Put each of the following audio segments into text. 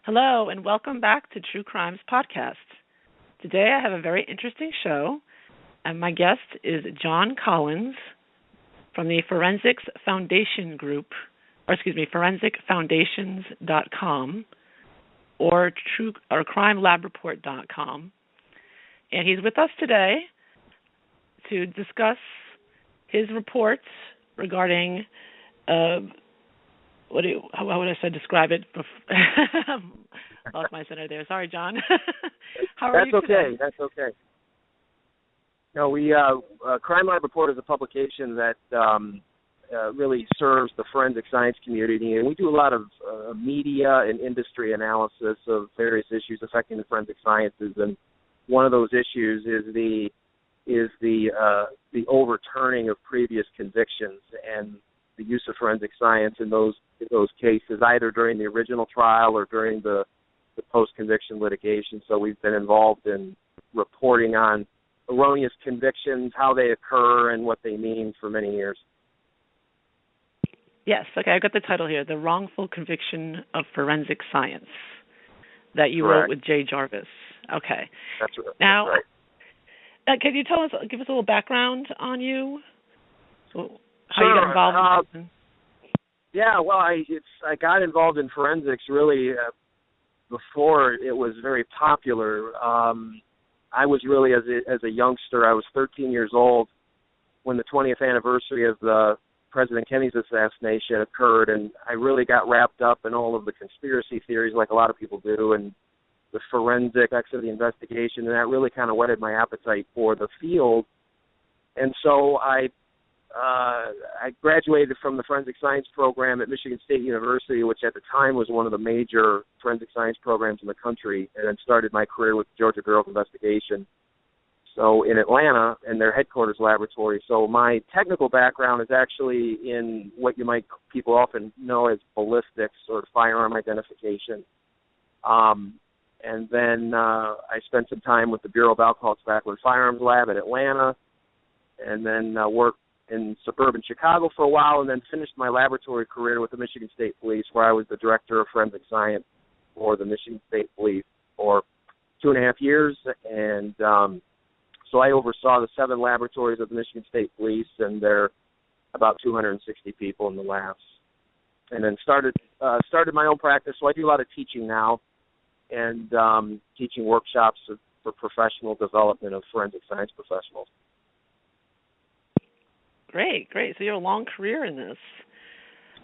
Hello, and welcome back to True Crimes Podcast. Today I have a very interesting show, and my guest is John Collins from the Forensics Foundation Group, forensicfoundations.com or crimelab.report.com. And he's with us today to discuss his reports regarding how would I describe it? Lost my center there. Sorry, John. How are you today? That's okay. No, Crime Lab Report is a publication that really serves the forensic science community, and we do a lot of media and industry analysis of various issues affecting the forensic sciences. And one of those issues is the overturning of previous convictions and the use of forensic science in those cases, either during the original trial or during the post-conviction litigation. So we've been involved in reporting on erroneous convictions, how they occur, and what they mean for many years. Yes, okay, I got the title here, The Wrongful Conviction of Forensic Science, that you Correct. wrote with Jay Jarvis. Okay. That's right. Now, That's right. Can you give us a little background on you? How Sure. you got involved in this? Yeah, well, I got involved in forensics really before it was very popular. I was really, as a youngster, I was 13 years old when the 20th anniversary of the President Kennedy's assassination occurred, and I really got wrapped up in all of the conspiracy theories like a lot of people do, and the forensic aspects of the investigation, and that really kind of whetted my appetite for the field. And so I graduated from the forensic science program at Michigan State University, which at the time was one of the major forensic science programs in the country, and then started my career with the Georgia Bureau of Investigation, so in Atlanta, in their headquarters laboratory. So my technical background is actually in what people often know as ballistics or firearm identification. And then I spent some time with the Bureau of Alcohol, Tobacco, and Firearms Lab in Atlanta, and then worked in suburban Chicago for a while, and then finished my laboratory career with the Michigan State Police, where I was the director of forensic science for the Michigan State Police for 2.5 years. And so I oversaw the 7 laboratories of the Michigan State Police, and there are about 260 people in the labs. And then started my own practice. So I do a lot of teaching now, and teaching workshops for professional development of forensic science professionals. Great. So you have a long career in this.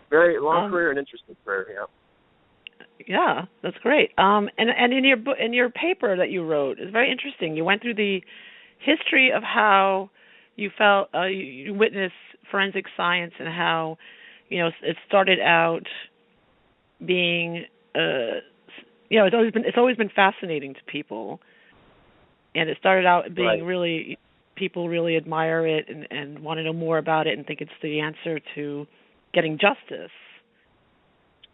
Very long career and interesting career, yeah. Yeah, that's great. And in your paper that you wrote, it's very interesting. You went through the history of how you felt you witnessed forensic science and how, it started out being it's always been fascinating to people, and it started out being right. really. People really admire it and want to know more about it and think it's the answer to getting justice.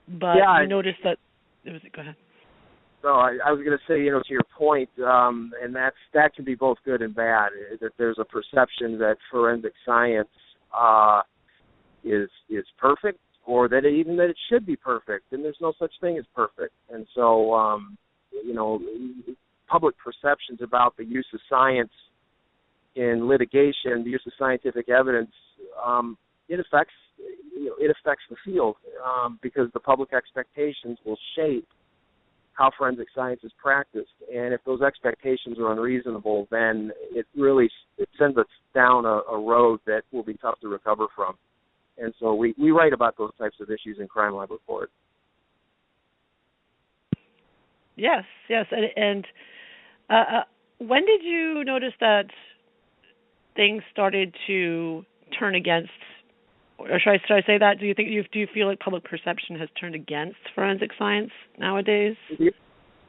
But yeah, you noticed that go ahead. So I was going to say, to your point, and that can be both good and bad, that there's a perception that forensic science is perfect, or that it should be perfect, and there's no such thing as perfect. And so, public perceptions about the use of science in litigation, the use of scientific evidence, it affects the field because the public expectations will shape how forensic science is practiced. And if those expectations are unreasonable, then it sends us down a road that will be tough to recover from. And so we write about those types of issues in Crime Lab Report. Yes. And when did you notice that things started to turn against, or should I say that? Do you feel like public perception has turned against forensic science nowadays?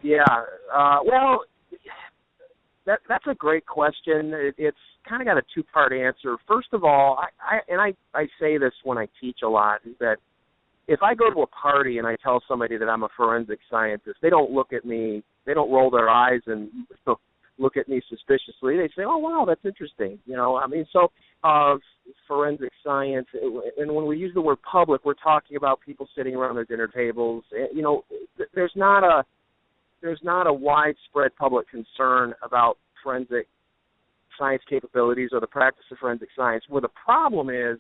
Yeah. Well, that's a great question. It's kind of got a two-part answer. First of all, I say this when I teach a lot, is that if I go to a party and I tell somebody that I'm a forensic scientist, they don't look at me, they don't roll their eyes and look at me suspiciously. They say, "Oh, wow, that's interesting." So of forensic science, and when we use the word public, we're talking about people sitting around their dinner tables. You know, there's not a widespread public concern about forensic science capabilities or the practice of forensic science. Where the problem is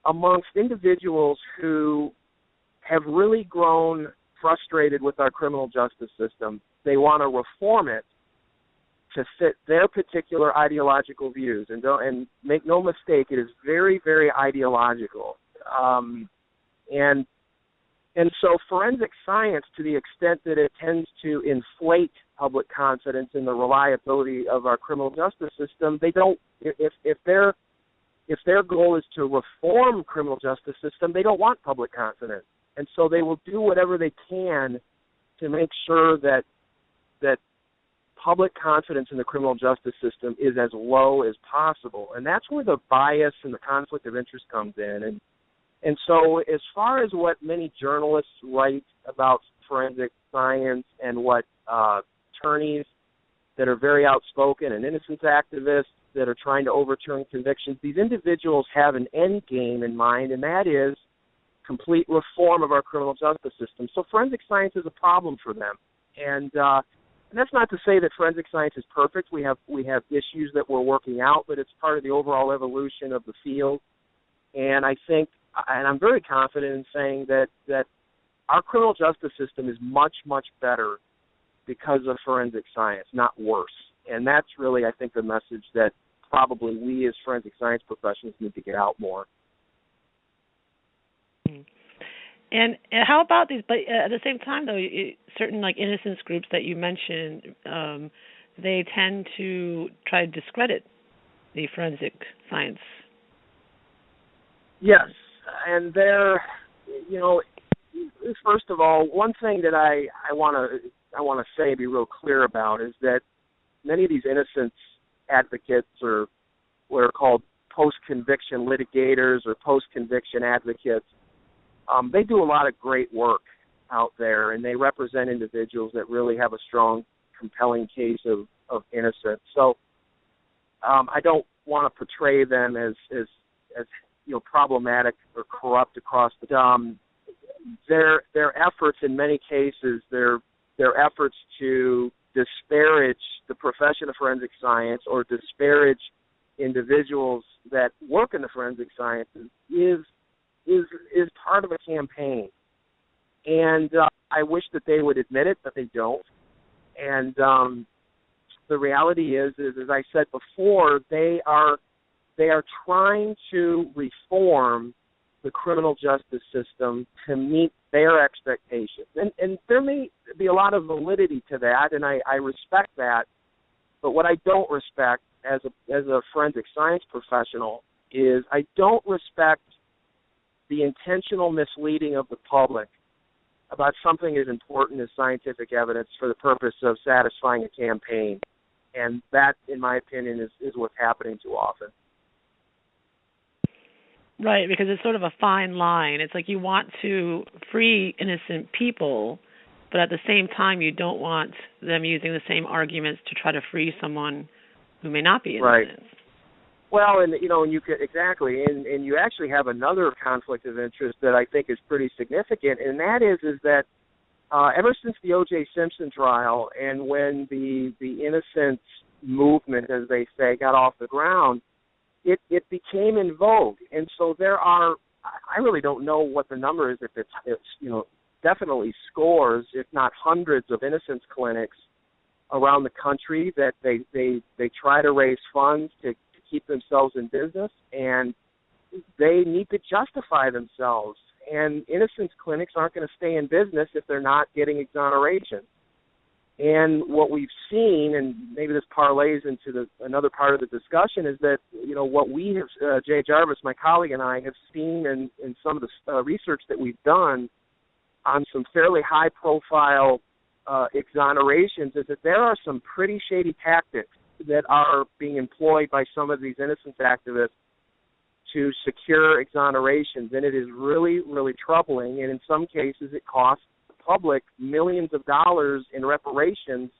amongst individuals who have really grown frustrated with our criminal justice system. They want to reform it to fit their particular ideological views. And make no mistake, it is very, very ideological. And so forensic science, to the extent that it tends to inflate public confidence in the reliability of our criminal justice system, they don't. If their goal is to reform criminal justice system, they don't want public confidence, and so they will do whatever they can to make sure that public confidence in the criminal justice system is as low as possible, and that's where the bias and the conflict of interest comes in. And so as far as what many journalists write about forensic science and what attorneys that are very outspoken and innocence activists that are trying to overturn convictions, these individuals have an end game in mind, and that is complete reform of our criminal justice system. So forensic science is a problem for them. And that's not to say that forensic science is perfect. We have issues that we're working out, but it's part of the overall evolution of the field. And I think, and I'm very confident in saying that our criminal justice system is much, much better because of forensic science, not worse. And that's really, I think, the message that probably we as forensic science professionals need to get out more. And how about these? But at the same time, though, certain like innocence groups that you mentioned, they tend to try to discredit the forensic science. Yes, and they're, you know, first of all, one thing that I want to say, be real clear about, is that many of these innocence advocates, or what are called post-conviction litigators or post-conviction advocates, they do a lot of great work out there, and they represent individuals that really have a strong, compelling case of innocence. So I don't want to portray them as you know, problematic or corrupt across the their efforts in many cases, their efforts to disparage the profession of forensic science or disparage individuals that work in the forensic sciences is part of a campaign. And I wish that they would admit it, but they don't. And the reality is, as I said before, they are trying to reform the criminal justice system to meet their expectations. And there may be a lot of validity to that, and I respect that. But what I don't respect as a forensic science professional is I don't respect the intentional misleading of the public about something as important as scientific evidence for the purpose of satisfying a campaign. And that, in my opinion, is what's happening too often. Right, because it's sort of a fine line. It's like you want to free innocent people, but at the same time you don't want them using the same arguments to try to free someone who may not be innocent. Right. Well, and you know, and you could exactly, and you actually have another conflict of interest that I think is pretty significant, and that is that ever since the O.J. Simpson trial and when the innocence movement, as they say, got off the ground, it became in vogue, and so there are, I really don't know what the number is, if it's you know, definitely scores, if not hundreds, of innocence clinics around the country that they try to raise funds to keep themselves in business, and they need to justify themselves. And innocence clinics aren't going to stay in business if they're not getting exoneration. And what we've seen, and maybe this parlays into another part of the discussion, is that, you know, what we have, Jay Jarvis, my colleague, and I have seen in some of the research that we've done on some fairly high-profile exonerations, is that there are some pretty shady tactics that are being employed by some of these innocence activists to secure exonerations, and it is really, really troubling. And in some cases, it costs the public millions of dollars in reparations.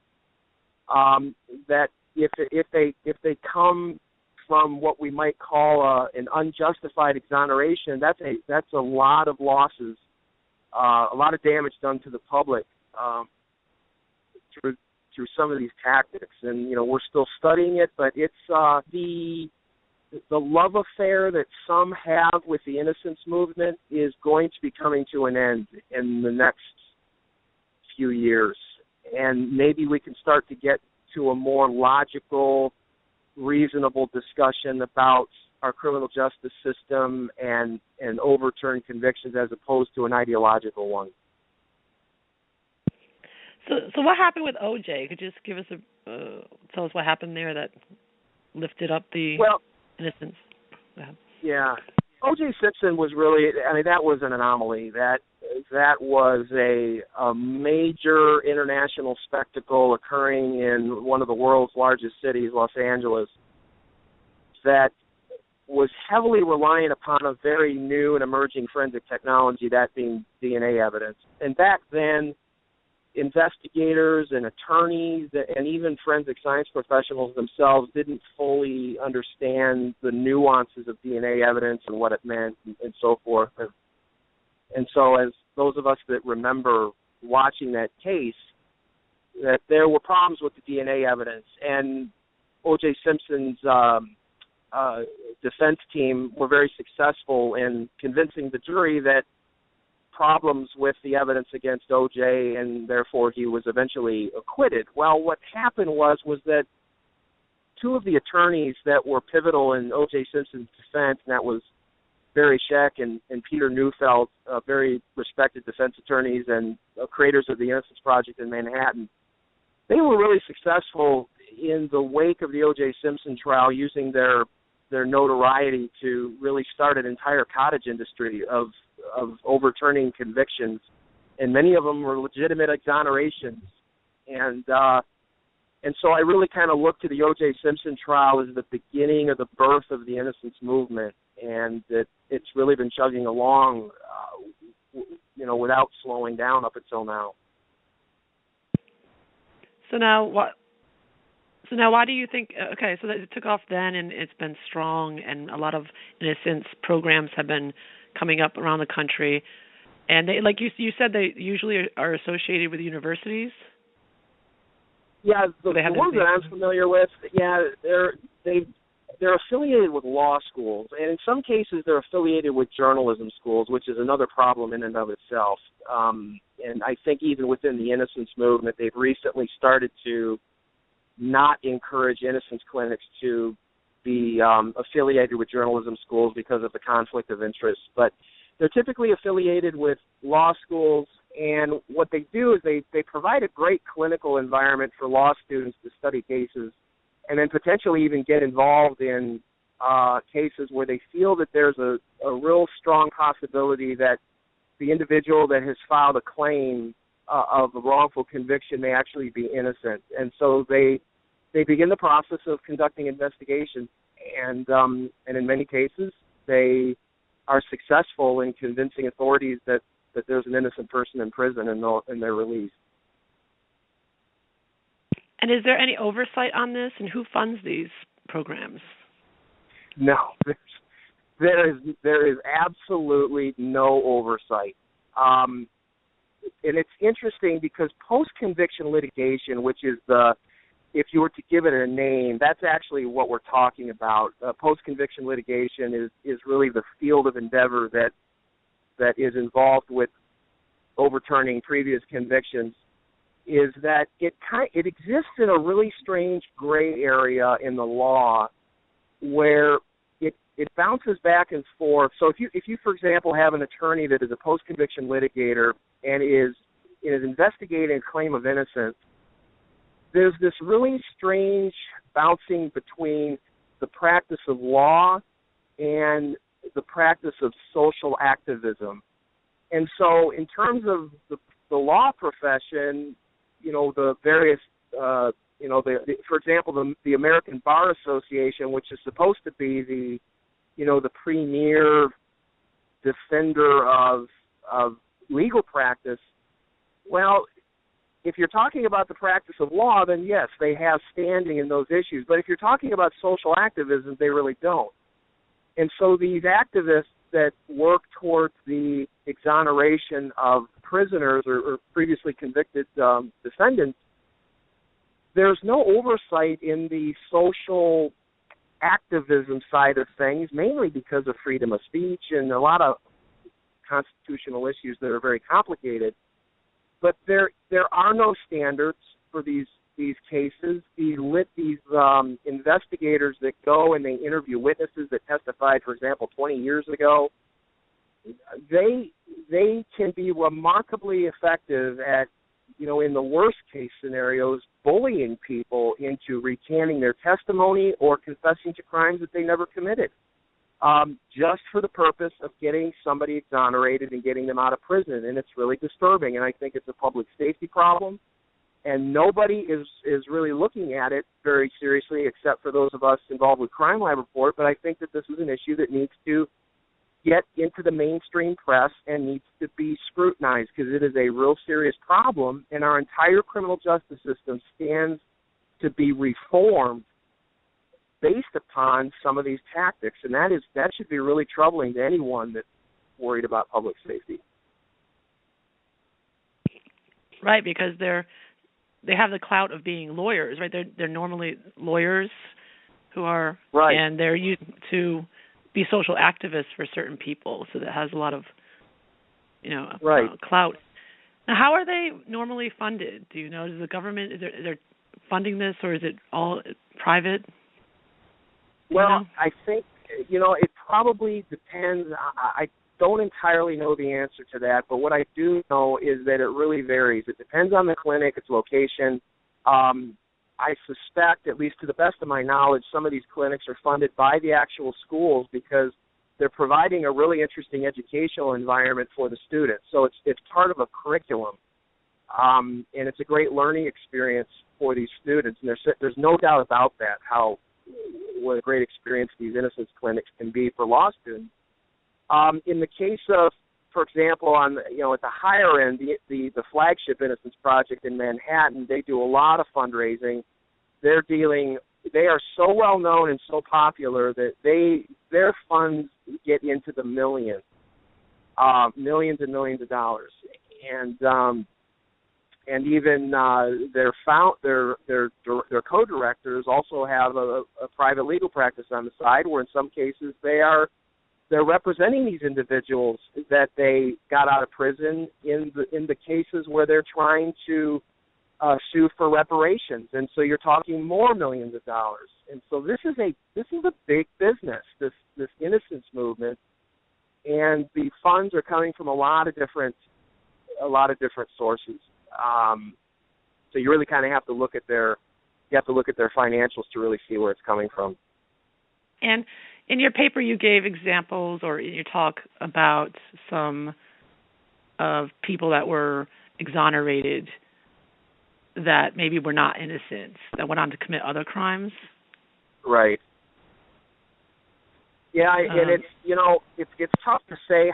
That if they come from what we might call an unjustified exoneration, that's a lot of losses, a lot of damage done to the public through some of these tactics. And we're still studying it, but it's the love affair that some have with the Innocence movement is going to be coming to an end in the next few years, and maybe we can start to get to a more logical, reasonable discussion about our criminal justice system and overturn convictions as opposed to an ideological one. So what happened with O.J.? Could you just give us tell us what happened there that lifted up the innocence? Yeah. O.J. Simpson was really, that was an anomaly. That was a major international spectacle occurring in one of the world's largest cities, Los Angeles, that was heavily reliant upon a very new and emerging forensic technology, that being DNA evidence. And back then, investigators and attorneys and even forensic science professionals themselves didn't fully understand the nuances of DNA evidence and what it meant and so forth. And so as those of us that remember watching that case, that there were problems with the DNA evidence. And O.J. Simpson's defense team were very successful in convincing the jury that problems with the evidence against O.J., and therefore he was eventually acquitted. Well, what happened was that two of the attorneys that were pivotal in O.J. Simpson's defense, and that was Barry Scheck and Peter Neufeld, very respected defense attorneys and creators of the Innocence Project in Manhattan, they were really successful in the wake of the O.J. Simpson trial, using their notoriety to really start an entire cottage industry of overturning convictions, and many of them were legitimate exonerations. And so I really kind of look to the O.J. Simpson trial as the beginning of the birth of the Innocence movement, and it's really been chugging along, without slowing down up until now. So now why do you think, okay, so that it took off then and it's been strong, and a lot of innocence programs have been coming up around the country, and they, like you said, they usually are associated with universities? Yeah, the ones that I'm familiar with, they're affiliated with law schools, and in some cases they're affiliated with journalism schools, which is another problem in and of itself. And I think even within the Innocence movement, they've recently started to not encourage innocence clinics to be affiliated with journalism schools because of the conflict of interest. But they're typically affiliated with law schools, and what they do is they provide a great clinical environment for law students to study cases and then potentially even get involved in cases where they feel that there's a real strong possibility that the individual that has filed a claim of a wrongful conviction may actually be innocent. And so they begin the process of conducting investigations, and in many cases they are successful in convincing authorities that there's an innocent person in prison and they're released. And is there any oversight on this, and who funds these programs? No, there is absolutely no oversight. And it's interesting because post-conviction litigation, which is if you were to give it a name, that's actually what we're talking about. Post-conviction litigation is really the field of endeavor that is involved with overturning previous convictions, is that it exists in a really strange gray area in the law where it bounces back and forth. So if you, for example, have an attorney that is a post-conviction litigator and is investigating a claim of innocence, there's this really strange bouncing between the practice of law and the practice of social activism. And so in terms of the law profession, the various, for example, the American Bar Association, which is supposed to be the premier defender of legal practice, well, if you're talking about the practice of law, then yes, they have standing in those issues. But if you're talking about social activism, they really don't. And so these activists that work towards the exoneration of prisoners or previously convicted defendants, there's no oversight in the social activism side of things, mainly because of freedom of speech and a lot of constitutional issues that are very complicated. But there are no standards for these cases. These investigators that go and they interview witnesses that testified, for example, 20 years ago, they can be remarkably effective at, in the worst case scenarios, bullying people into recanting their testimony or confessing to crimes that they never committed, just for the purpose of getting somebody exonerated and getting them out of prison. And it's really disturbing, and I think it's a public safety problem. And nobody is really looking at it very seriously except for those of us involved with Crime Lab Report. But I think that this is an issue that needs to get into the mainstream press and needs to be scrutinized because it is a real serious problem, and our entire criminal justice system stands to be reformed based upon some of these tactics. And that should be really troubling to anyone that's worried about public safety. Right, because they have the clout of being lawyers, right? They're normally lawyers who are, right, and they're used to be social activists for certain people, so that has a lot of, right, clout. Now, how are they normally funded? Do you know? Is the government is they're funding this, or is it all private? Well, I think it probably depends. I don't entirely know the answer to that, but what I do know is that it really varies. It depends on the clinic, its location. I suspect, at least to the best of my knowledge, some of these clinics are funded by the actual schools because they're providing a really interesting educational environment for the students. So it's part of a curriculum, and it's a great learning experience for these students. And there's no doubt about that, what a great experience these Innocence clinics can be for law students. In the case of, for example, at the higher end, the flagship Innocence Project in Manhattan, they do a lot of fundraising. They are so well known and so popular that their funds get into the millions and millions of dollars, and even their co-directors also have a private legal practice on the side, where in some cases they're representing these individuals that they got out of prison in the cases where they're trying to sue for reparations, and so you're talking more millions of dollars. And so this is a big business, this Innocence movement, and the funds are coming from a lot of different sources. So you really kind of have to look at their financials to really see where it's coming from. And in your paper, you gave examples, or in your talk, about some of people that were exonerated that maybe were not innocent, that went on to commit other crimes. Right. Yeah, and it's tough to say,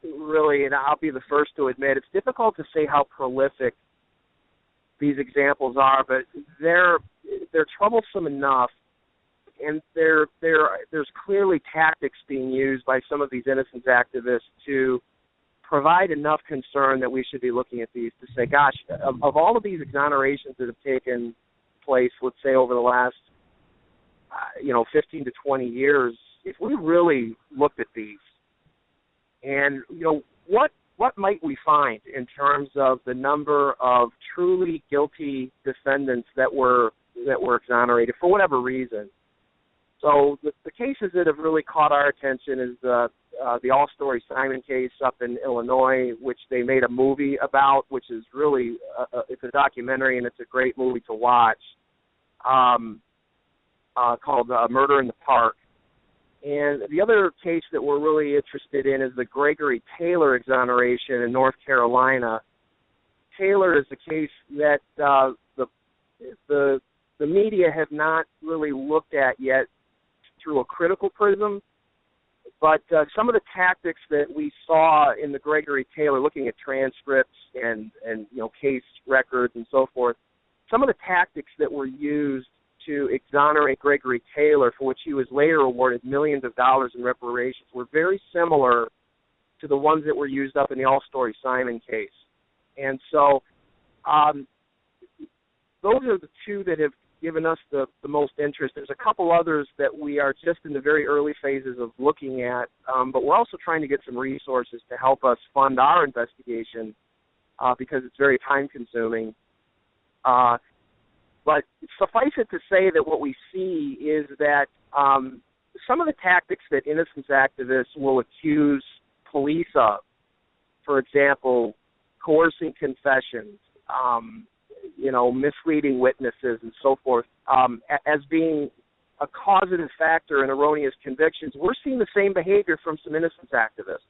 really, and I'll be the first to admit, it's difficult to say how prolific these examples are, but they're troublesome enough. And there's clearly tactics being used by some of these innocence activists to provide enough concern that we should be looking at these to say, gosh, of all of these exonerations that have taken place, let's say over the last 15 to 20 years, if we really looked at these and what might we find in terms of the number of truly guilty defendants that were exonerated for whatever reason. So the cases that have really caught our attention is the All-Story Simon case up in Illinois, which they made a movie about, which is really it's a documentary and it's a great movie to watch, called Murder in the Park. And the other case that we're really interested in is the Gregory Taylor exoneration in North Carolina. Taylor is the case that the media have not really looked at yet through a critical prism. But some of the tactics that we saw in the Gregory Taylor, looking at transcripts and case records and so forth, some of the tactics that were used to exonerate Gregory Taylor, for which he was later awarded millions of dollars in reparations, were very similar to the ones that were used up in the All-Story Simon case. And so those are the two that have given us the most interest. There's a couple others that we are just in the very early phases of looking at, but we're also trying to get some resources to help us fund our investigation because it's very time-consuming. But suffice it to say that what we see is that some of the tactics that innocence activists will accuse police of, for example, coercing confessions, misleading witnesses and so forth, as being a causative factor in erroneous convictions, we're seeing the same behavior from some innocence activists.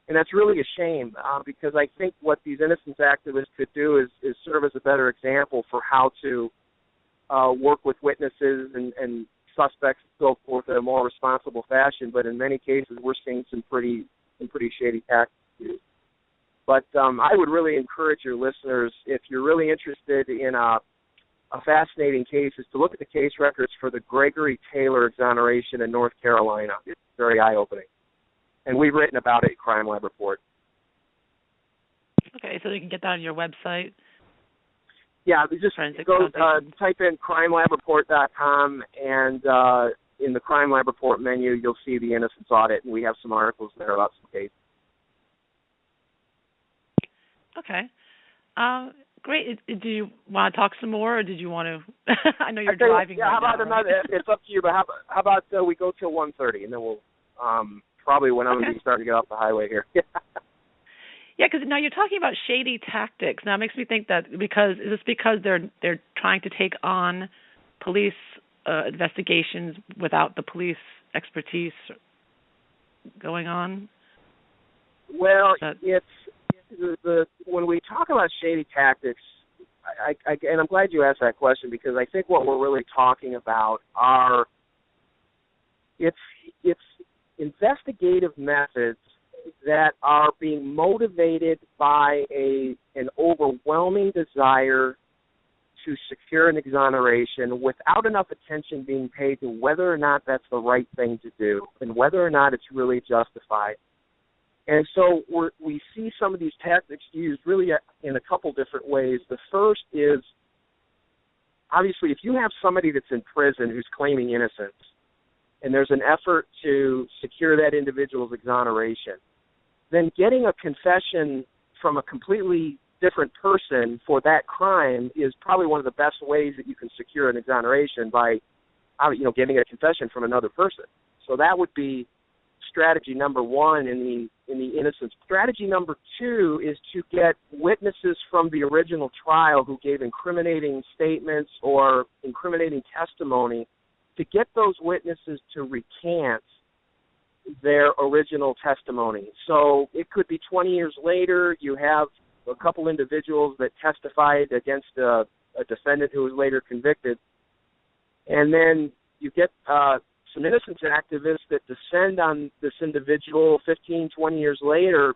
And that's really a shame because I think what these innocence activists could do is serve as a better example for how to work with witnesses and suspects and so forth in a more responsible fashion. But in many cases, we're seeing some pretty shady tactics used. But I would really encourage your listeners, if you're really interested in a fascinating case, is to look at the case records for the Gregory Taylor exoneration in North Carolina. It's very eye-opening. And we've written about it at Crime Lab Report. Okay, so you can get that on your website? Yeah, just go type in crimelab.report.com, and in the Crime Lab Report menu, you'll see the Innocence Audit, and we have some articles there about some cases. Okay. Great. Do you want to talk some more, or did you want to? I know you're driving. Yeah, right how about now, another? Right? It's up to you. But how about we go till 1:30, and then we'll probably when I'm going to be starting to get off the highway here. Yeah, because now you're talking about shady tactics. Now it makes me think that is this because they're trying to take on police investigations without the police expertise going on? Well, it's when we talk about shady tactics, and I'm glad you asked that question because I think what we're really talking about are it's investigative methods that are being motivated by an overwhelming desire to secure an exoneration without enough attention being paid to whether or not that's the right thing to do and whether or not it's really justified. And so we see some of these tactics used really in a couple different ways. The first is, obviously, if you have somebody that's in prison who's claiming innocence, and there's an effort to secure that individual's exoneration, then getting a confession from a completely different person for that crime is probably one of the best ways that you can secure an exoneration by, getting a confession from another person. So that would be strategy number one in the innocence. Strategy number two is to get witnesses from the original trial who gave incriminating statements or incriminating testimony, to get those witnesses to recant their original testimony. So it could be 20 years later, you have a couple individuals that testified against a defendant who was later convicted, and then you get some innocence activists that descend on this individual 15, 20 years later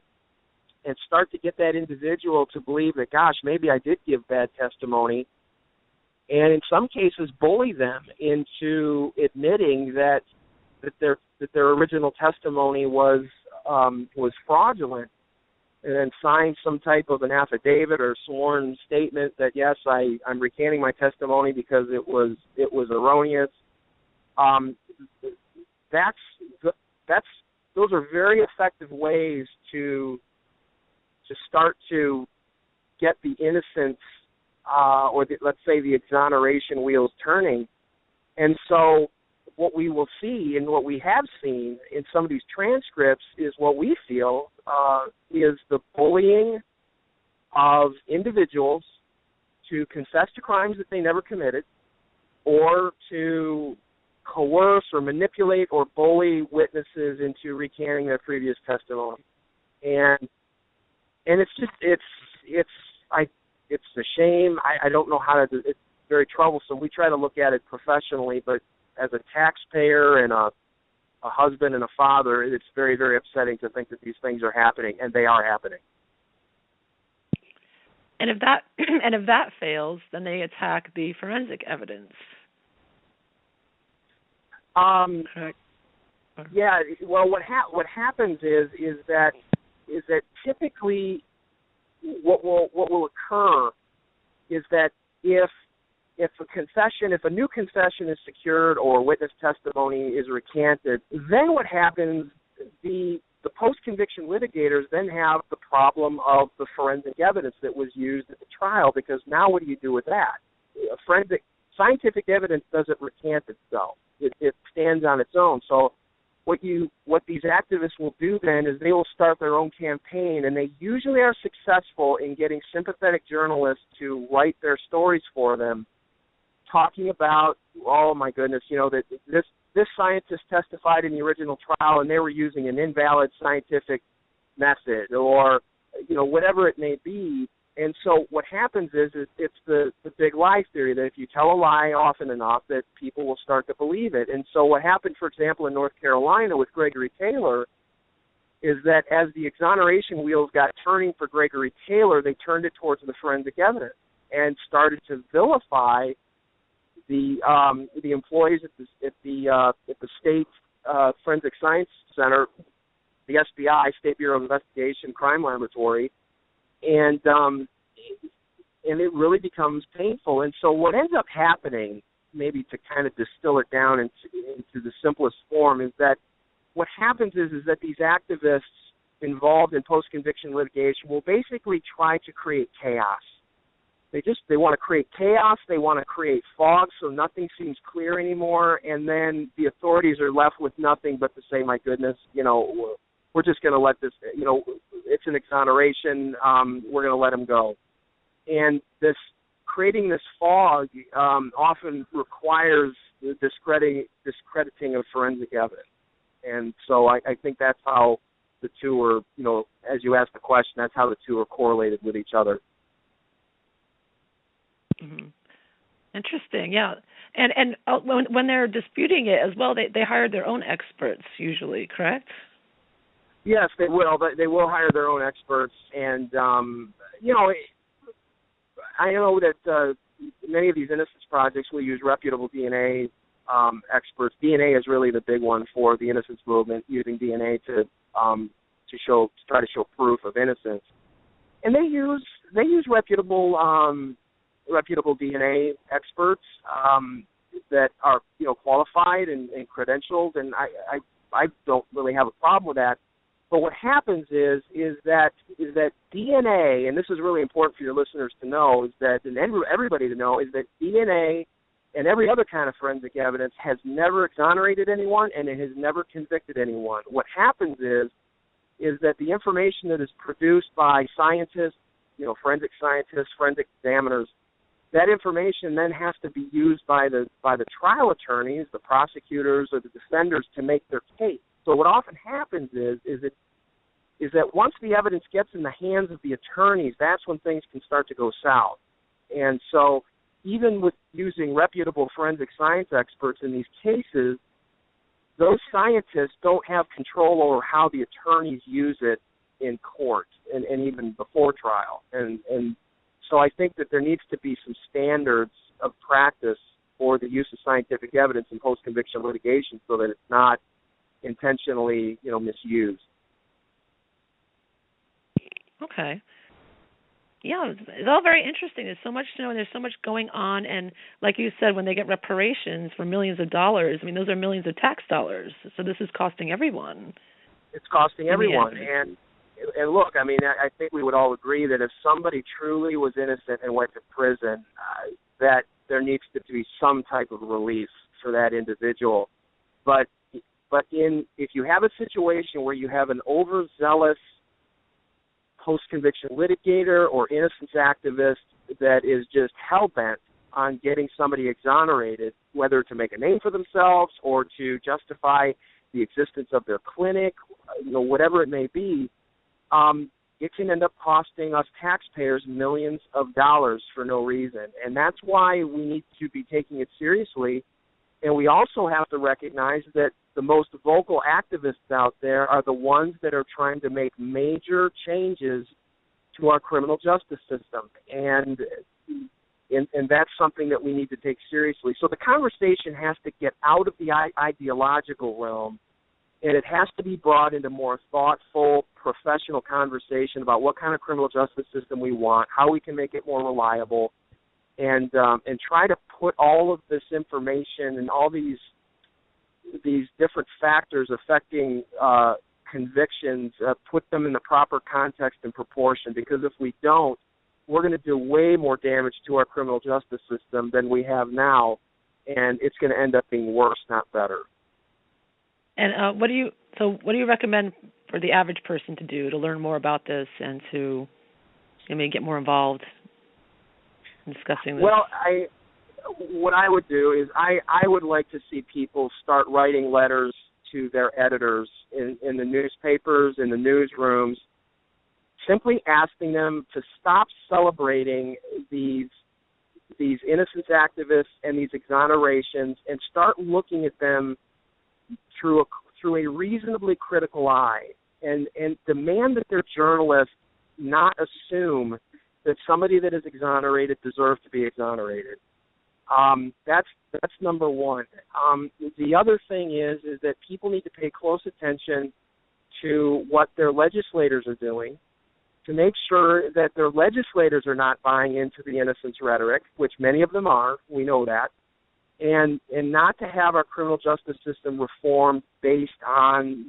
and start to get that individual to believe that, gosh, maybe I did give bad testimony, and in some cases bully them into admitting that their original testimony was fraudulent, and then sign some type of an affidavit or sworn statement that, yes, I'm recanting my testimony because it was erroneous. Those are very effective ways to start to get the innocence let's say the exoneration wheels turning. And so what we will see and what we have seen in some of these transcripts is what we feel is the bullying of individuals to confess to crimes that they never committed, or to coerce or manipulate or bully witnesses into recanting their previous testimony. And it's a shame. I don't know how to do it. It's very troublesome. We try to look at it professionally, but as a taxpayer and a husband and a father, it's very, very upsetting to think that these things are happening, and they are happening. And if that and if that fails, then they attack the forensic evidence. Correct. Yeah. Well, what happens is that typically what will occur is that if a new confession is secured or witness testimony is recanted, then what happens? The post-conviction litigators then have the problem of the forensic evidence that was used at the trial, because now what do you do with that? Scientific evidence doesn't recant itself. It stands on its own. So what these activists will do then is they will start their own campaign, and they usually are successful in getting sympathetic journalists to write their stories for them, talking about, oh my goodness, that this scientist testified in the original trial and they were using an invalid scientific method, or whatever it may be. And so what happens is it's the big lie theory, that if you tell a lie often enough, that people will start to believe it. And so what happened, for example, in North Carolina with Gregory Taylor, is that as the exoneration wheels got turning for Gregory Taylor, they turned it towards the forensic evidence and started to vilify the employees at the state forensic science center, the SBI, State Bureau of Investigation Crime Laboratory, and it really becomes painful. And so what ends up happening, maybe to kind of distill it down into the simplest form, is that what happens is that these activists involved in post-conviction litigation will basically try to create chaos. They want to create chaos. They want to create fog so nothing seems clear anymore, and then the authorities are left with nothing but to say, my goodness, we're just going to let this, it's an exoneration, we're going to let him go. And creating this fog often requires the discrediting of forensic evidence. And so I think that's how the two are, as you asked the question, that's how the two are correlated with each other. Mm-hmm. Interesting, yeah. And when they're disputing it as well, they hired their own experts usually, correct? Yes, they will. But they will hire their own experts, and I know that many of these innocence projects will use reputable DNA experts. DNA is really the big one for the innocence movement, using DNA to try to show proof of innocence, and they use reputable DNA experts that are qualified and credentialed, and I don't really have a problem with that. But what happens is that DNA, and this is really important for your listeners to know, and everybody to know, is that DNA and every other kind of forensic evidence has never exonerated anyone, and it has never convicted anyone. What happens is that the information that is produced by scientists, forensic scientists, forensic examiners, that information then has to be used by the trial attorneys, the prosecutors, or the defenders to make their case. So what often happens is that once the evidence gets in the hands of the attorneys, that's when things can start to go south. And so even with using reputable forensic science experts in these cases, those scientists don't have control over how the attorneys use it in court and even before trial. And so I think that there needs to be some standards of practice for the use of scientific evidence in post-conviction litigation so that it's not intentionally, misused. Okay. Yeah, it's all very interesting. There's so much to know, and there's so much going on. And like you said, when they get reparations for millions of dollars, those are millions of tax dollars. So this is costing everyone. It's costing everyone. And look, I think we would all agree that if somebody truly was innocent and went to prison, that there needs to be some type of relief for that individual. But if you have a situation where you have an overzealous post-conviction litigator or innocence activist that is just hell-bent on getting somebody exonerated, whether to make a name for themselves or to justify the existence of their clinic, whatever it may be, it can end up costing us taxpayers millions of dollars for no reason. And that's why we need to be taking it seriously And we also have to recognize that the most vocal activists out there are the ones that are trying to make major changes to our criminal justice system. And that's something that we need to take seriously. So the conversation has to get out of the ideological realm, and it has to be brought into more thoughtful, professional conversation about what kind of criminal justice system we want, how we can make it more reliable, and try to put all of this information and all these different factors affecting convictions, put them in the proper context and proportion, because if we don't, we're going to do way more damage to our criminal justice system than we have now, and it's going to end up being worse, not better. And what do you recommend for the average person to do to learn more about this and to get more involved in discussing this? Well, what I would do is I would like to see people start writing letters to their editors in the newspapers, in the newsrooms, simply asking them to stop celebrating these innocence activists and these exonerations and start looking at them through a reasonably critical eye, and demand that their journalists not assume that somebody that is exonerated deserves to be exonerated. That's number one. The other thing is that people need to pay close attention to what their legislators are doing, to make sure that their legislators are not buying into the innocence rhetoric, which many of them are. We know that. And not to have our criminal justice system reformed based on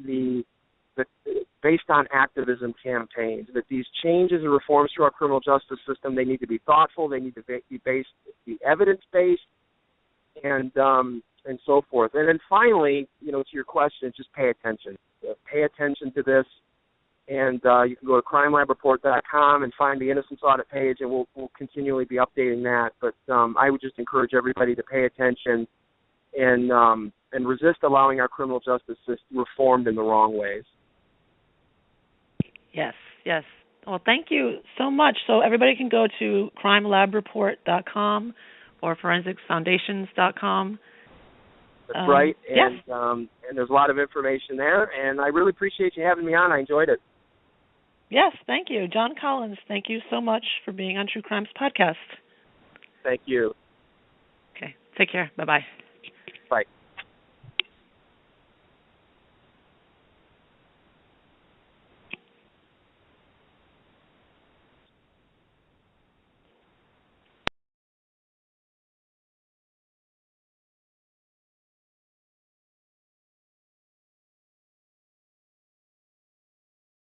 activism campaigns. That these changes and reforms to our criminal justice system, they need to be thoughtful, they need to be evidence based, and so forth. And then finally, to your question, just pay attention. Pay attention to this, and you can go to crimelabReport.com and find the Innocence Audit page, and we'll continually be updating that. But I would just encourage everybody to pay attention and resist allowing our criminal justice system reformed in the wrong ways. Yes. Well, thank you so much. So everybody can go to crimelabReport.com or forensicsfoundations.com. That's right, yes. And there's a lot of information there, and I really appreciate you having me on. I enjoyed it. Yes, thank you. John Collins, thank you so much for being on True Crimes Podcast. Thank you. Okay, take care. Bye-bye.